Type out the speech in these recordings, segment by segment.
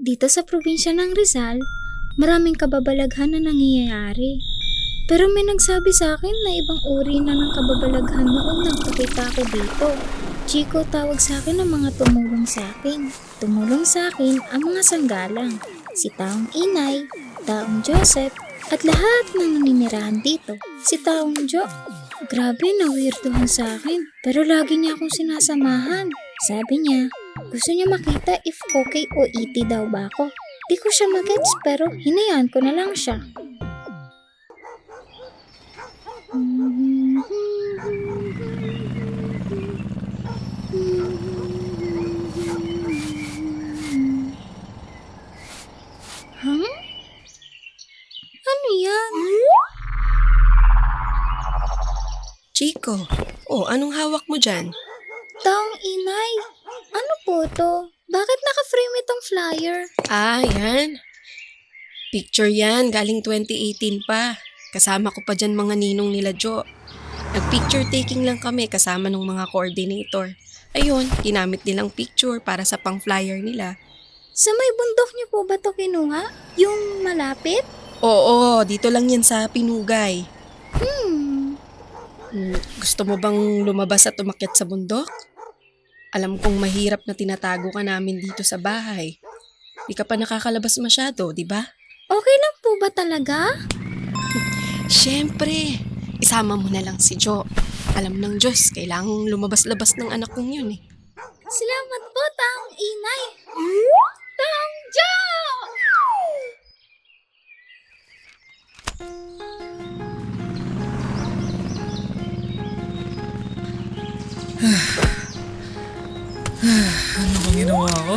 Dito sa probinsya ng Rizal, maraming kababalaghan na nangyayari. Pero may nagsabi sa akin na ibang uri na ng kababalaghan noong nagpakita ako dito. Chico tawag sa akin ng mga tumulong sa akin. Tumulong sa akin ang mga sanggalang, si Taong Inay, Taong Joseph, at lahat ng naninirahan dito. Si Taong Jo, grabe na weirdohan sa akin, pero lagi niya akong sinasamahan. Sabi niya, gusto niya makita if okay o iti daw ba ako. Di ko siya magets pero hinayaan ko na lang siya. Huh? Ano yan? Chico, anong hawak mo dyan? Taong Inay, ano po to? Bakit naka-frame itong flyer? Yan. Picture yan, galing 2018 pa. Kasama ko pa dyan mga ninong nila Jo. Nag-picture taking lang kami kasama ng mga coordinator. Ayun, ginamit nilang picture para sa pang-flyer nila. Sa may bundok niyo po ba to kinuha? Yung malapit? Oo, dito lang yan sa Pinugay. Hmm, Gusto mo bang lumabas at umakyat sa bundok? Alam kong mahirap na tinatago ka namin dito sa bahay. Di ka pa nakakalabas masyado, di ba? okay lang po ba talaga? Siyempre, isama mo na lang si Jo. Alam ng Diyos, kailangang lumabas-labas ng anak kong yun eh. Salamat po, Taong Inay. Taong Jo! Ano bang ginawa ko?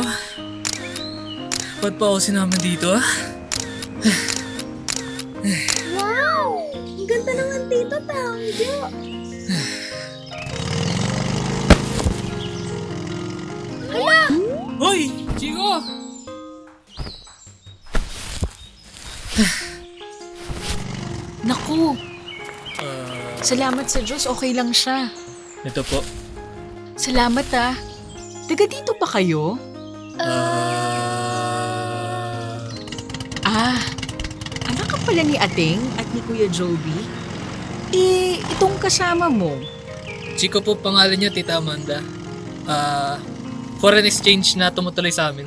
Ba't pa ako sinama dito? Wow! Ang ganda naman dito, Taong Jo. Hala! Hoy! Chico! Naku, salamat sa Diyos, okay lang siya. Ito po. Salamat ah. Taga dito pa kayo? Anak ka pala ni Ating at ni Kuya Joby? Itong kasama mo, Chico po pangalan niya, Tita Amanda. Foreign exchange na tumutuloy sa amin.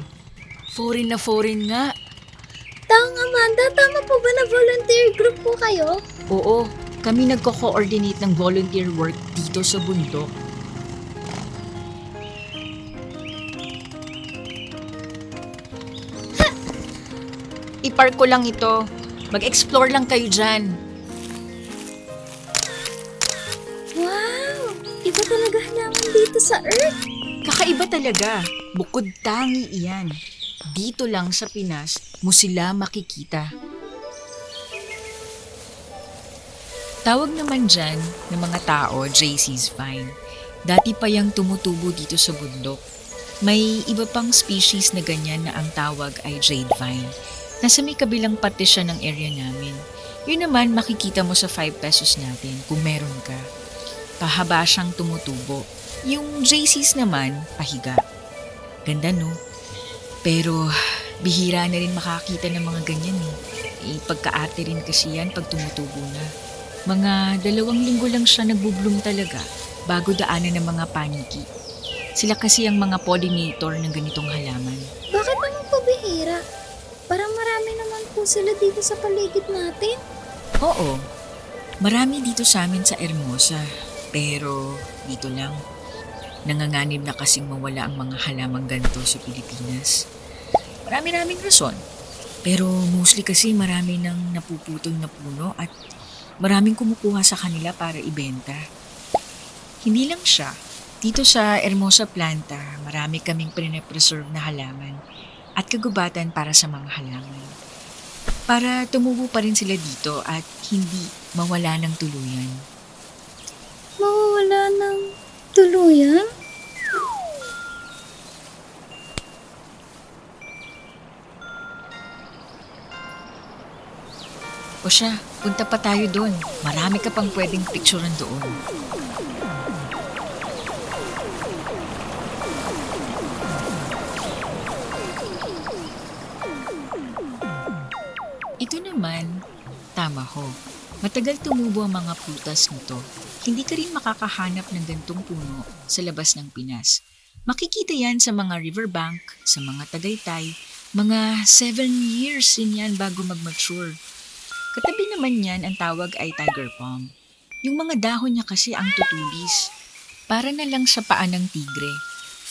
foreign na foreign nga. Taong Amanda, tama po ba na volunteer group po kayo? Oo, kami nagko-coordinate ng volunteer work dito sa bundok. I-park ko lang ito. Mag-explore lang kayo dyan. Wow! Iba talaga halaman dito sa Earth. Kakaiba talaga. Bukod tangi iyan. Dito lang sa Pinas mo sila makikita. Tawag naman dyan ng mga tao, JC's Vine. Dati pa yang tumutubo dito sa bundok. May iba pang species na ganyan na ang tawag ay Jade Vine. Nasa may kabilang parte siya ng area namin. Yun naman makikita mo sa 5 pesos natin kung meron ka. Pahaba siyang tumutubo. Yung JC's naman, pahiga. Ganda no? Pero bihira na rin makakita ng mga ganyan eh. Pagkaate rin kasi yan pag tumutubo na. Mga 2 linggo lang siya nagbubloom talaga bago daanan ng mga paniki. Sila kasi ang mga pollinator ng ganitong halaman. Bakit naman po bihira? Parang marami naman po sila dito sa paligid natin. Oo, marami dito sa amin sa Hermosa. Pero dito lang. Nanganganib na kasing mawala ang mga halamang ganito sa Pilipinas. Marami-raming rason. Pero mostly kasi marami nang napuputol na puno at maraming kumukuha sa kanila para ibenta. Hindi lang siya. Dito sa Hermosa Planta, marami kaming pre-preserve na halaman at kagubatan para sa mga halaman. Para tumubo pa rin sila dito at hindi mawala ng tuluyan. Mawawala ng tuluyan? O siya, punta pa tayo doon. Marami ka pang pwedeng picturean doon. Namaho. Matagal tumubo ang mga prutas nito. Hindi ka rin makakahanap ng gantong puno sa labas ng Pinas. Makikita yan sa mga riverbank, sa mga Tagaytay. Mga 7 years din yan bago mag-mature. Katabi naman yan ang tawag ay tiger palm. Yung mga dahon niya kasi ang tutulis. Para na lang sa paa ng tigre.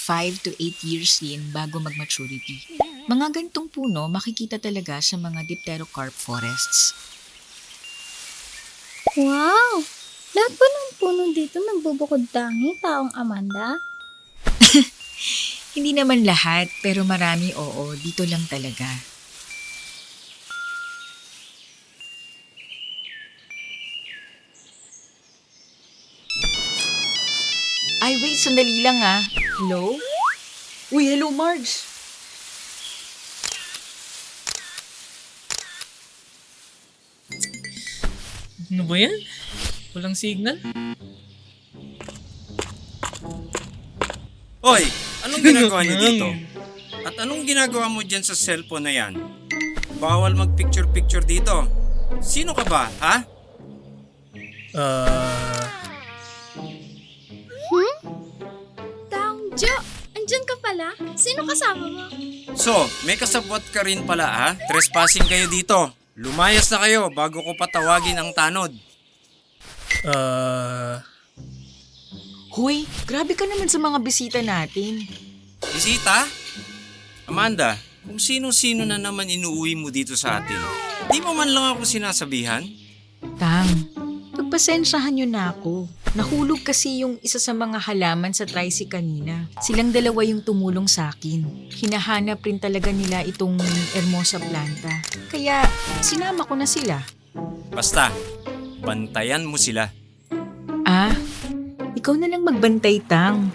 5 to 8 years din bago mag-maturity. Mga gantong puno makikita talaga sa mga dipterocarp forests. Wow! Lahat ba ng puno dito nagbubukod tangi, taong Amanda? Hindi naman lahat, pero marami oo, dito lang talaga. Ay, wait, sandali lang ah. Hello? Uy, hello, Marge. Ano ba yan? Walang signal? Hoy, anong ginagawa niyo dito? At anong ginagawa mo dyan sa cellphone na yan? Bawal mag-picture-picture dito. Sino ka ba, ha? Taong Jo, andyan ka pala? Sino kasama mo? So, may kasabwat ka rin pala, ha? Trespassing kayo dito. Lumayas na kayo bago ko patawagin ang tanod. Hoy, grabe ka naman sa mga bisita natin. Bisita? Amanda, kung sino-sino na naman inuuwi mo dito sa atin, di mo man lang ako sinasabihan? Tang, pagpasensyahan niyo na ako. Nahulog kasi yung isa sa mga halaman sa tricy kanina. Silang dalawa yung tumulong sa akin. Hinahanap rin talaga nila itong hermosa planta. Kaya sinama ko na sila. Basta, bantayan mo sila. Ah, ikaw na lang magbantay, Tang.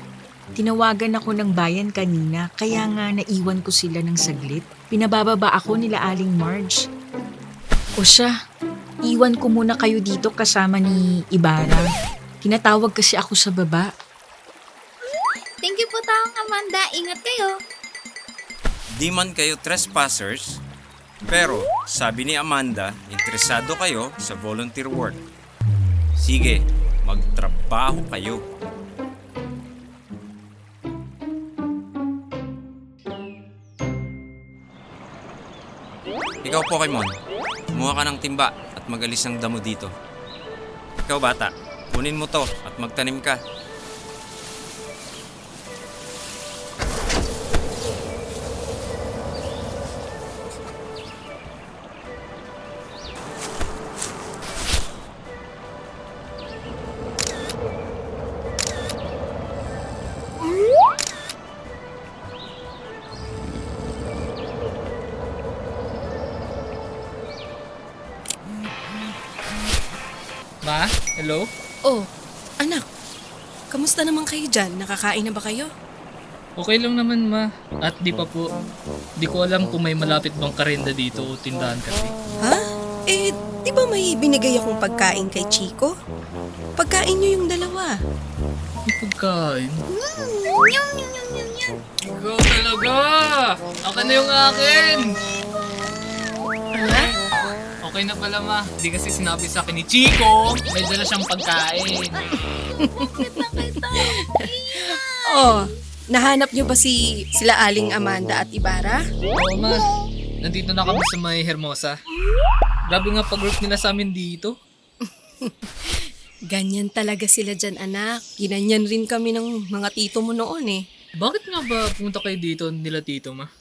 Tinawagan ako ng bayan kanina, kaya nga naiwan ko sila ng saglit. Pinabababa ako nila Aling Marge. O siya, iwan ko muna kayo dito kasama ni Ibarra. Tinatawag kasi ako sa baba. Thank you po, taong Amanda. Ingat kayo. Di man kayo trespassers, pero sabi ni Amanda, interesado kayo sa volunteer work. Sige, magtrabaho kayo. Ikaw Pokemon, kumuha ka ng timba at magalis ng damo dito. Ikaw bata, kunin mo to at magtanim ka. Ma? Hello? Oh, anak. Kamusta naman kayo dyan? Nakakain na ba kayo? Okay lang naman, ma. At di pa po. Di ko alam kung may malapit bang karenda dito o tindahan kasi. Ha? Eh, di ba may binigay akong pagkain kay Chico? Pagkain niyo yung dalawa. May pagkain? Ikaw talaga! Akin na yung akin! Anak? Okay na pala, ma. Di kasi sinabi sa akin ni Chico, may dala siyang pagkain. Oh, nahanap niyo ba sila Aling Amanda at Ibarra? Oo, ma. Nandito na kami sa may Hermosa. Grabe nga pag-group nila sa amin dito. Ganyan talaga sila dyan, anak. Ginanyan rin kami ng mga tito mo noon eh. Bakit nga ba pumunta kayo dito nila tito, ma?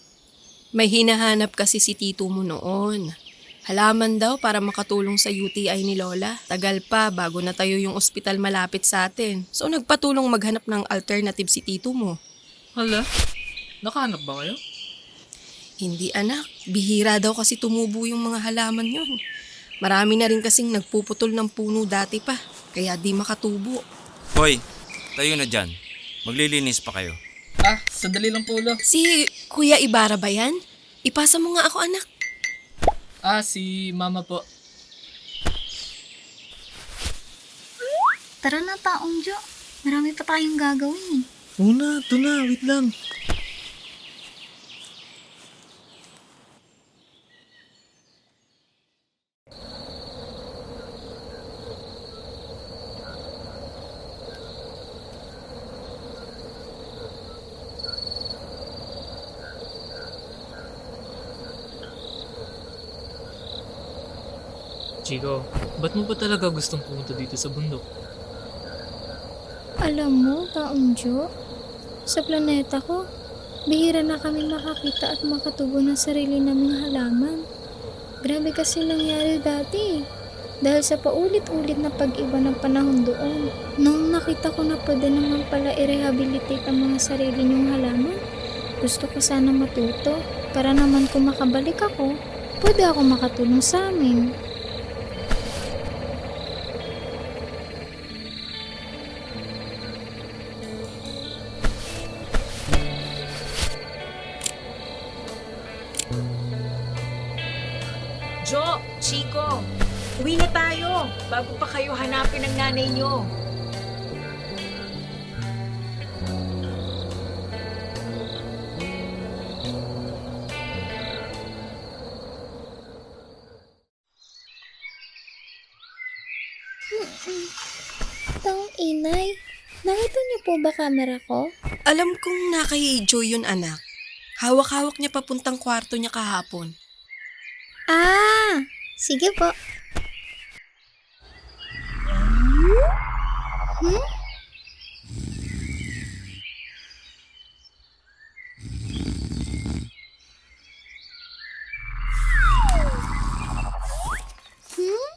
May hinahanap kasi si tito mo noon. Halaman daw para makatulong sa UTI ni Lola. Tagal pa bago natayo yung ospital malapit sa atin. So nagpatulong maghanap ng alternative si tito mo. Hala, nakahanap ba kayo? Hindi anak, bihira daw kasi tumubo yung mga halaman yun. Marami na rin kasing nagpuputol ng puno dati pa, kaya di makatubo. Hoy, tayo na dyan. Maglilinis pa kayo. Ah, sandali lang po, lo. Si Kuya Ibarra ba yan? Ipasa mo nga ako anak. Ah, si mama po. Tara na, taong Jo. Marami pa tayong gagawin. Una, ito na, wait lang. Chico, ba't mo ba talaga gustong pumunta dito sa bundok? Alam mo, Taong Jo, sa planeta ko, bihira na kami makakita at makatubo ng sarili naming halaman. Grabe kasi nangyari dati dahil sa paulit-ulit na pag-iba ng panahon doon. Nung nakita ko na pwede naman pala i-rehabilitate ang mga sarili niyong halaman, gusto ko sana matuto para naman kung makabalik ako, pwede ako makatulong sa amin. Jo, Chico, uwi na tayo bago pa kayo hanapin ng nanay nyo. Taong inay, nakita niyo po ba camera ko? Alam kong nakay Joy yun, anak. Hawak-hawak niya papuntang kwarto niya kahapon. Ah, sige po. Hmm? Hmm?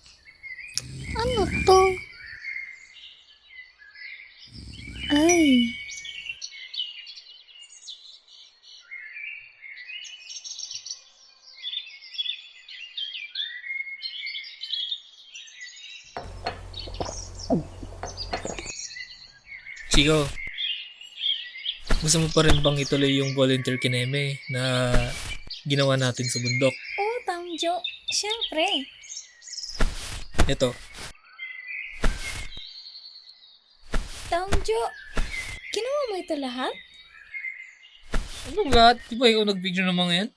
Ano to? Ay. Chico, gusto mo pa rin bang ituloy yung volunteer kineme na ginawa natin sa bundok? Oo, Taong Jo. Siyempre. Ito, Taong Jo, ginawa mo ito lahat? anong lahat? Di ba ikaw nag-video ng mga yan?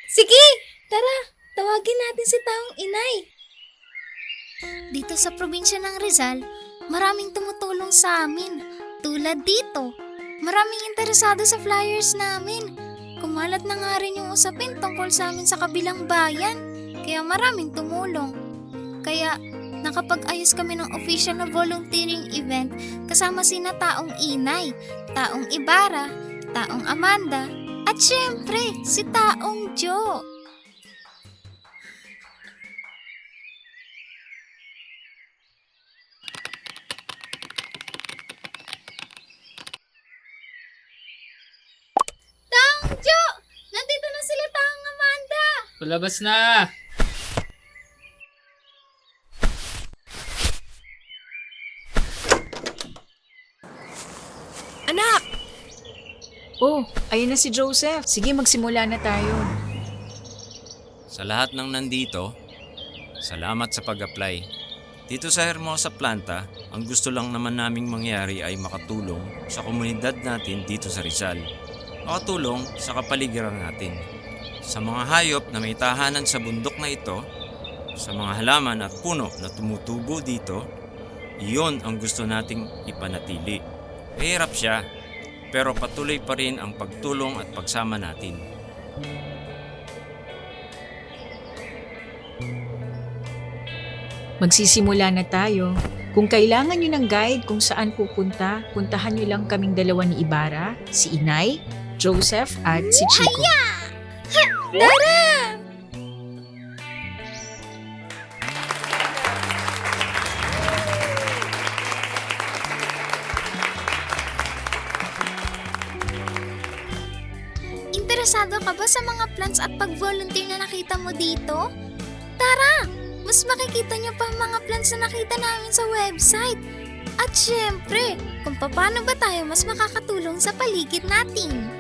Sige! Tara! Tawagin natin si Taong Inay. Dito sa probinsya ng Rizal, maraming tumutulong sa amin. Tulad dito, maraming interesado sa flyers namin. Kumalat na nga rin yung usapin tungkol sa amin sa kabilang bayan. Kaya maraming tumulong. Kaya nakapag-ayos kami ng official na volunteering event kasama sina Taong Inay, Taong Ibarra, Taong Amanda, at syempre si Taong Jo. Taong Jo! Nandito na sila, Taong Amanda! Palabas na! Anak! Oh, ayun na si Joseph. Sige, magsimula na tayo. Sa lahat ng nandito, salamat sa pag-apply. Dito sa Hermosa Planta, ang gusto lang naman naming mangyari ay makatulong sa komunidad natin dito sa Rizal. Makatulong sa kapaligiran natin. Sa mga hayop na may tahanan sa bundok na ito, sa mga halaman at puno na tumutubo dito, iyon ang gusto nating ipanatili. Mahirap siya, pero patuloy pa rin ang pagtulong at pagsama natin. Magsisimula na tayo. Kung kailangan nyo ng guide kung saan pupunta, puntahan nyo lang kaming dalawa ni Ibarra, si Inay, Joseph at si Chico. Tara! Interesado ka ba sa mga plants at pag-volunteer na nakita mo dito? Tara! Mas makikita niyo pa ang mga plants na nakita namin sa website. At syempre, kung paano ba tayo mas makakatulong sa paligid natin.